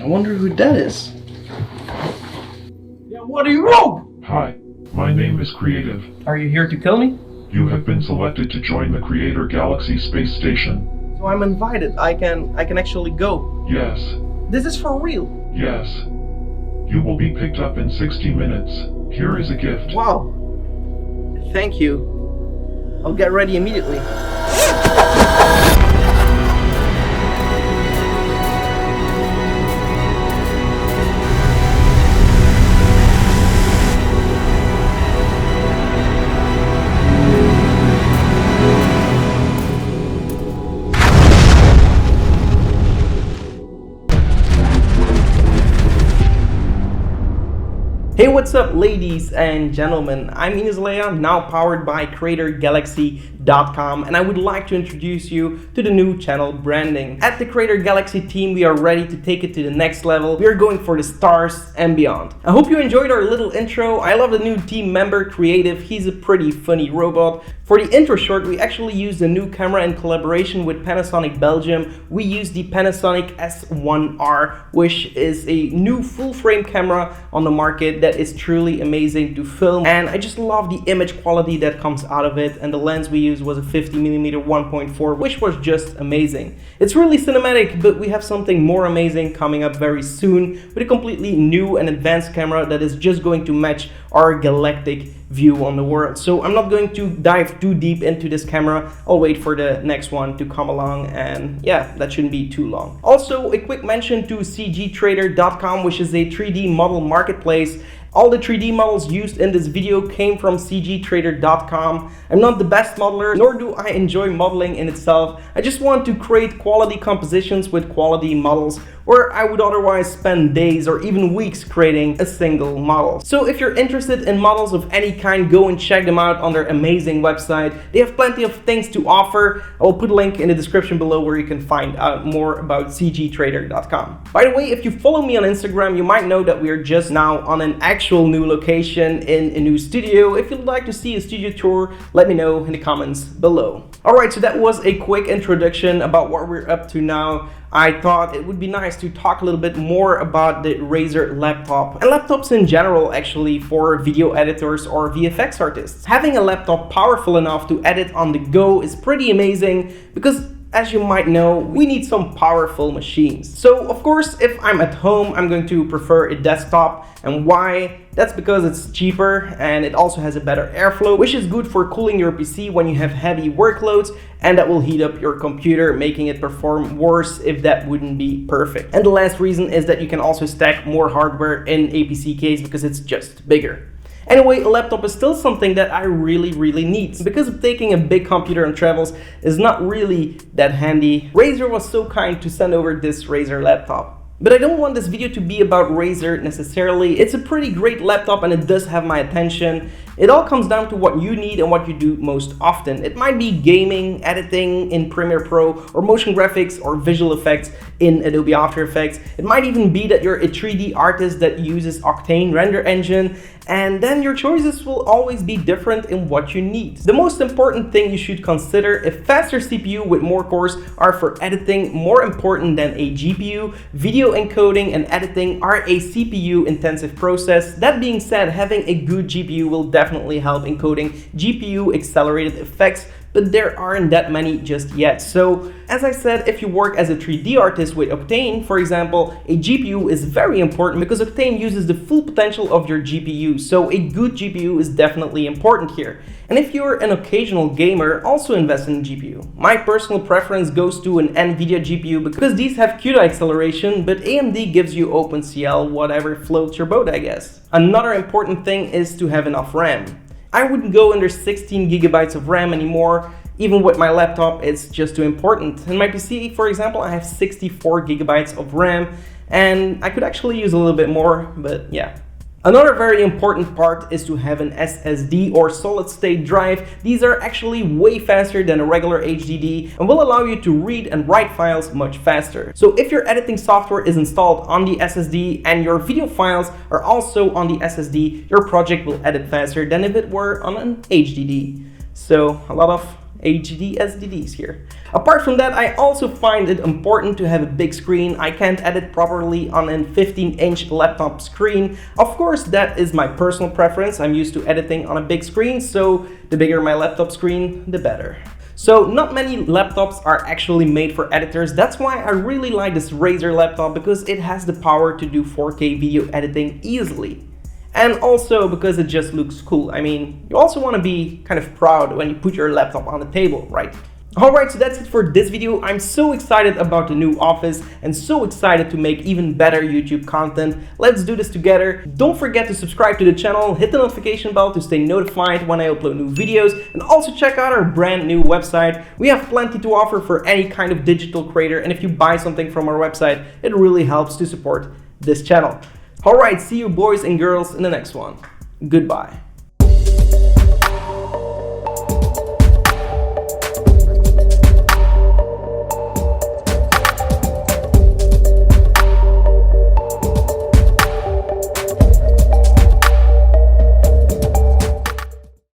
wonder who that is. Yeah, what do you want? Hi, my name is Creative. Are you here to kill me? You have been selected to join the Creator Galaxy space station. So I'm invited. I can actually go. Yes, This is for real. yes. You will be picked up in 60 minutes. Here is a gift. Wow. Thank you. I'll get ready immediately. Hey, what's up, ladies and gentlemen? I'm Aleya, now powered by CreatorGalaxy.com, and I would like to introduce you to the new channel branding. At the Creator Galaxy team, we are ready to take it to the next level. We are going for the stars and beyond. I hope you enjoyed our little intro. I love the new team member, Creative. He's a pretty funny robot. For the intro short, we actually used a new camera in collaboration with Panasonic Belgium. We used the Panasonic S1R, which is a new full-frame camera on the market that is truly amazing to film, and I just love the image quality that comes out of it. And the lens we used was a 50mm 1.4, which was just amazing. It's really cinematic, but we have something more amazing coming up very soon with a completely new and advanced camera that is just going to match our galactic view on the world. So I'm not going to dive too deep into this camera. I'll wait for the next one to come along, and yeah, that shouldn't be too long. Also, a quick mention to cgtrader.com, which is a 3D model marketplace. All the 3D models used in this video came from cgtrader.com. I'm not the best modeler, nor do I enjoy modeling in itself. I just want to create quality compositions with quality models where I would otherwise spend days or even weeks creating a single model. So if you're interested in models of any kind, go and check them out on their amazing website. They have plenty of things to offer. I will put a link in the description below where you can find out more about cgtrader.com. By the way, if you follow me on Instagram, you might know that we are just now on an actual new location in a new studio. If you'd like to see a studio tour, let me know in the comments below. Alright, so that was a quick introduction about what we're up to now. I thought it would be nice to talk a little bit more about the Razer laptop and laptops in general, actually, for video editors or VFX artists. Having a laptop powerful enough to edit on the go is pretty amazing because, as you might know, we need some powerful machines. So of course, if I'm at home, I'm going to prefer a desktop. And why? That's because it's cheaper and it also has a better airflow, which is good for cooling your PC when you have heavy workloads, and that will heat up your computer, making it perform worse if that wouldn't be perfect. And the last reason is that you can also stack more hardware in a PC case because it's just bigger. Anyway, a laptop is still something that I really need. Because of taking a big computer on travels is not really that handy, Razer was so kind to send over this Razer laptop. But I don't want this video to be about Razer necessarily. It's a pretty great laptop and it does have my attention. It all comes down to what you need and what you do most often. It might be gaming, editing in Premiere Pro, or motion graphics or visual effects in Adobe After Effects. It might even be that you're a 3D artist that uses Octane render engine, and then your choices will always be different in what you need. The most important thing you should consider: a faster CPU with more cores are for editing more important than a GPU. Video encoding and editing are a CPU intensive process. That being said, having a good GPU will definitely help encoding GPU accelerated effects, but there aren't that many just yet. So as I said, if you work as a 3D artist with Octane, for example, a GPU is very important because Octane uses the full potential of your GPU. So a good GPU is definitely important here. And if you're an occasional gamer, also invest in a GPU. My personal preference goes to an NVIDIA GPU because these have CUDA acceleration, but AMD gives you OpenCL, whatever floats your boat, I guess. Another important thing is to have enough RAM. I wouldn't go under 16 gigabytes of RAM anymore. Even with my laptop, it's just too important. In my PC, for example, I have 64 gigabytes of RAM, and I could actually use a little bit more, but yeah. Another very important part is to have an SSD or solid state drive. These are actually way faster than a regular HDD and will allow you to read and write files much faster. So if your editing software is installed on the SSD and your video files are also on the SSD, your project will edit faster than if it were on an HDD. So a lot of HD SSDs here. Apart from that, I also find it important to have a big screen. I can't edit properly on a 15-inch laptop screen. Of course, that is my personal preference. I'm used to editing on a big screen, so the bigger my laptop screen, the better. So not many laptops are actually made for editors. That's why I really like this Razer laptop, because it has the power to do 4K video editing easily. And also because it just looks cool. I mean, you also want to be kind of proud when you put your laptop on the table, right? Alright, so that's it for this video. I'm so excited about the new office and so excited to make even better YouTube content. Let's do this together. Don't forget to subscribe to the channel, hit the notification bell to stay notified when I upload new videos, and also check out our brand new website. We have plenty to offer for any kind of digital creator, and if you buy something from our website, it really helps to support this channel. Alright, see you boys and girls in the next one. Goodbye.